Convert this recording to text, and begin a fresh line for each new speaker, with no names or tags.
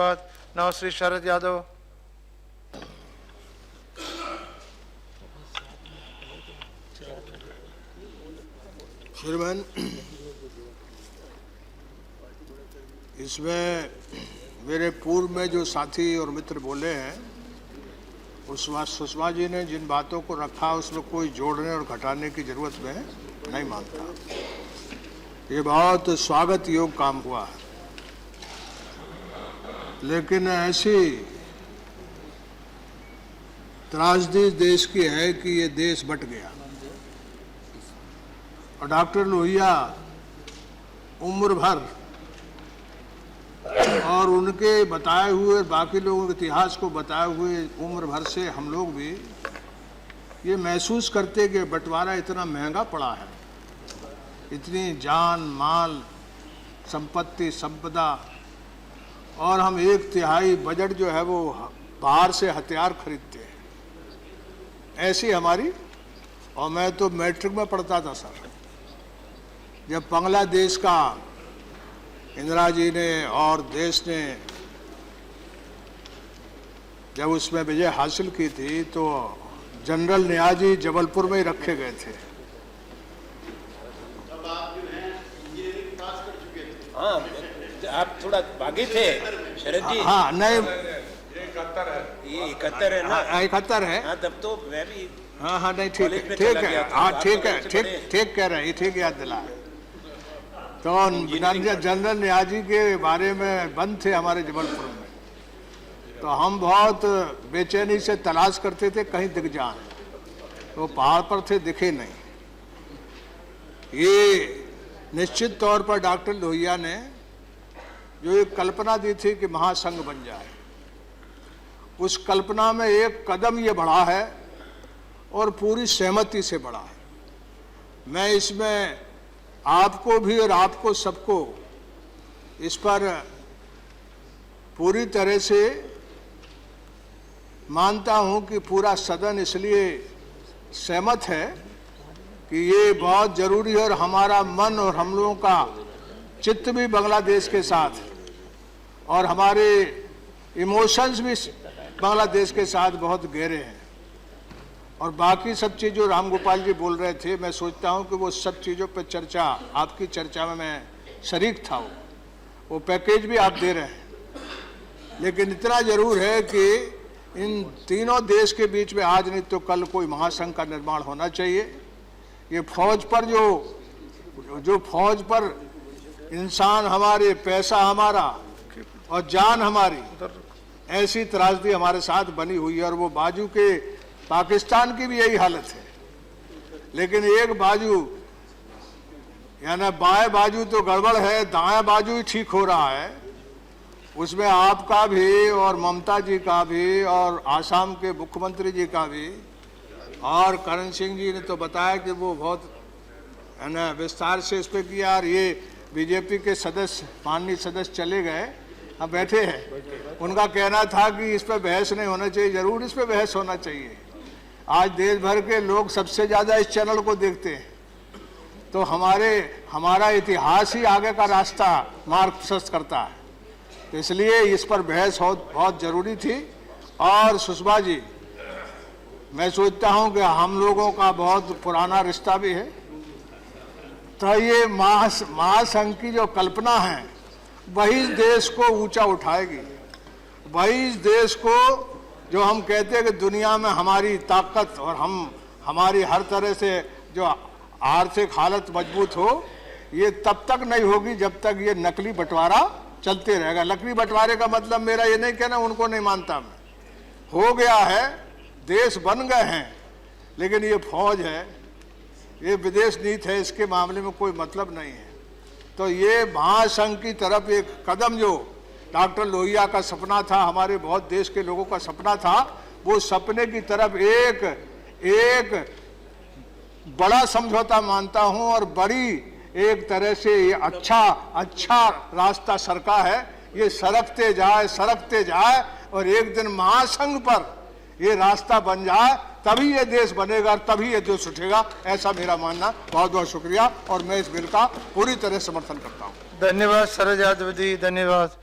नव श्री शरद यादव।
श्रीमान, इसमें मेरे पूर्व में जो साथी और मित्र बोले हैं, सुषमा जी ने जिन बातों को रखा उसमें कोई जोड़ने और घटाने की जरूरत मैं नहीं मानता। ये बहुत स्वागत योग्य काम हुआ है, लेकिन ऐसी त्रासदी देश की है कि ये देश बट गया और डॉक्टर लोहिया उम्र भर और उनके बताए हुए बाकी लोगों के इतिहास को बताए हुए उम्र भर से हम लोग भी ये महसूस करते कि बंटवारा इतना महंगा पड़ा है, इतनी जान माल संपत्ति संपदा, और हम 1/3 बजट जो है वो बाहर से हथियार खरीदते हैं। ऐसी हमारी, और मैं तो मैट्रिक में पढ़ता था सर, जब बांग्लादेश का इंदिरा जी ने और देश ने जब उसमें विजय हासिल की थी तो जनरल नियाजी जबलपुर में ही रखे गए थे।
हाँ, आप थोड़ा भागे थे शरद जी।
हाँ नहीं,
ये 71 है ना?
71 है।
हाँ, तब तो मैं भी
हाँ नहीं, ठीक है, ठीक है, हाँ ठीक है, ठीक कह रहे हैं, ठीक याद दिला। तो जनरल नियाजी के बारे में बंद थे हमारे जबलपुर में, तो हम बहुत बेचैनी से तलाश करते थे कहीं दिख जाए, तो पहाड़ पर थे, दिखे नहीं। ये निश्चित तौर पर डॉक्टर लोहिया ने जो एक कल्पना दी थी कि महासंघ बन जाए, उस कल्पना में एक कदम ये बढ़ा है और पूरी सहमति से बढ़ा है। मैं इसमें आपको भी और आपको सबको इस पर पूरी तरह से मानता हूं कि पूरा सदन इसलिए सहमत है कि ये बहुत जरूरी है और हमारा मन और हम लोगों का चित्त भी बांग्लादेश के साथ और हमारे इमोशंस भी बांग्लादेश के साथ बहुत गहरे हैं। और बाकी सब चीज़ जो राम गोपाल जी बोल रहे थे, मैं सोचता हूं कि वो सब चीज़ों पर चर्चा, आपकी चर्चा में मैं शरीक था, वो पैकेज भी आप दे रहे हैं। लेकिन इतना जरूर है कि इन तीनों देश के बीच में आज नहीं तो कल कोई महासंघ का निर्माण होना चाहिए। ये फौज पर जो फौज पर इंसान हमारे, पैसा हमारा और जान हमारी, ऐसी त्रासदी हमारे साथ बनी हुई है। और वो बाजू के पाकिस्तान की भी यही हालत है, लेकिन एक बाजू यानी बाएं बाजू तो गड़बड़ है, दाएं बाजू ही ठीक हो रहा है। उसमें आपका भी और ममता जी का भी और आसाम के मुख्यमंत्री जी का भी, और करण सिंह जी ने तो बताया कि वो बहुत है ना विस्तार से इस पर किया। और ये बीजेपी के सदस्य, माननीय सदस्य चले गए, हम बैठे हैं, उनका कहना था कि इस पर बहस नहीं होना चाहिए। जरूर इस पर बहस होना चाहिए। आज देश भर के लोग सबसे ज़्यादा इस चैनल को देखते हैं, तो हमारा इतिहास ही आगे का रास्ता मार्ग प्रशस्त करता है, तो इसलिए इस पर बहस बहुत ज़रूरी थी। और सुषमा जी, मैं सोचता हूं कि हम लोगों का बहुत पुराना रिश्ता भी है, तो ये महासंघ की जो कल्पना है वही इस देश को ऊंचा उठाएगी, वही इस देश को, जो हम कहते हैं कि दुनिया में हमारी ताकत और हमारी हर तरह से जो आर्थिक हालत मजबूत हो, ये तब तक नहीं होगी जब तक ये नकली बंटवारा चलते रहेगा। नकली बंटवारे का मतलब मेरा ये नहीं कहना उनको नहीं मानता मैं, हो गया है, देश बन गए हैं, लेकिन ये फौज है, ये विदेश नीति है, इसके मामले में कोई मतलब नहीं है। तो ये महासंघ की तरफ एक कदम जो डॉक्टर लोहिया का सपना था, हमारे बहुत देश के लोगों का सपना था, वो सपने की तरफ एक बड़ा समझौता मानता हूं और बड़ी एक तरह से ये अच्छा रास्ता सरका है। ये सरकते जाए और एक दिन महासंघ पर ये रास्ता बन जाए, तभी ये देश बनेगा और तभी ये देश उठेगा, ऐसा मेरा मानना। बहुत बहुत शुक्रिया, और मैं इस बिल का पूरी तरह समर्थन करता हूँ।
धन्यवाद शरद यादव जी, धन्यवाद।